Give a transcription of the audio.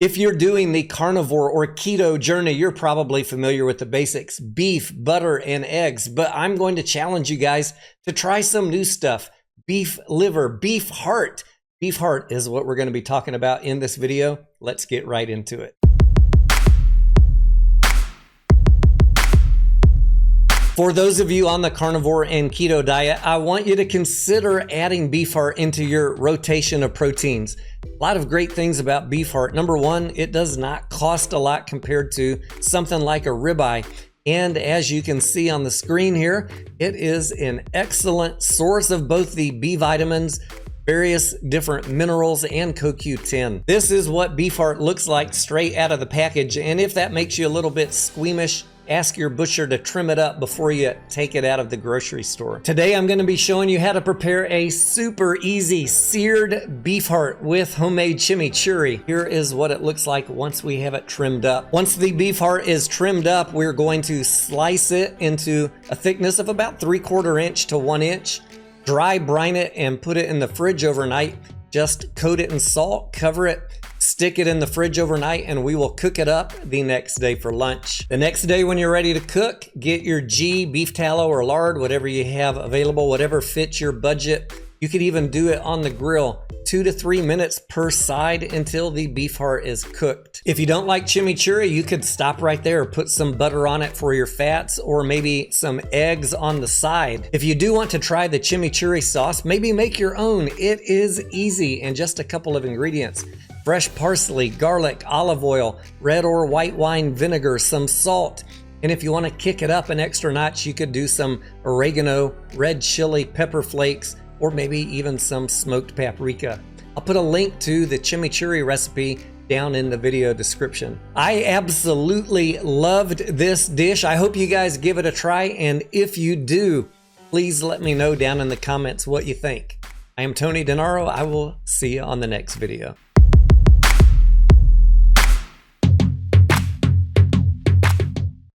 If you're doing the carnivore or keto journey, you're probably familiar with the basics: beef, butter, and eggs. But I'm going to challenge you guys to try some new stuff. Beef liver, beef heart. Beef heart is what we're going to be talking about in this video. Let's get right into it. For those of you on the carnivore and keto diet, I want you to consider adding beef heart into your rotation of proteins. A lot of great things about beef heart. Number one, it does not cost a lot compared to something like a ribeye. And as you can see on the screen here, it is an excellent source of both the B vitamins, various different minerals, and CoQ10. This is what beef heart looks like straight out of the package. And if that makes you a little bit squeamish, ask your butcher to trim it up before you take it out of the grocery store. Today, I'm going to be showing you how to prepare a super easy seared beef heart with homemade chimichurri. Here is what it looks like once we have it trimmed up. Once the beef heart is trimmed up, we're going to slice it into a thickness of about 3/4 inch to 1 inch. Dry brine it and put it in the fridge overnight. Just coat it in salt, cover it, stick it in the fridge overnight, and we will cook it up the next day for lunch. The next day when you're ready to cook, get your ghee, beef tallow, or lard, whatever you have available, whatever fits your budget. You could even do it on the grill, 2 to 3 minutes per side until the beef heart is cooked. If you don't like chimichurri, you could stop right there, put some butter on it for your fats, or maybe some eggs on the side. If you do want to try the chimichurri sauce, maybe make your own. It is easy and just a couple of ingredients: fresh parsley, garlic, olive oil, red or white wine vinegar, some salt. And if you want to kick it up an extra notch, you could do some oregano, red chili, pepper flakes, or maybe even some smoked paprika. I'll put a link to the chimichurri recipe down in the video description. I absolutely loved this dish. I hope you guys give it a try, and if you do, please let me know down in the comments what you think. I am Tony DeNaro. I will see you on the next video.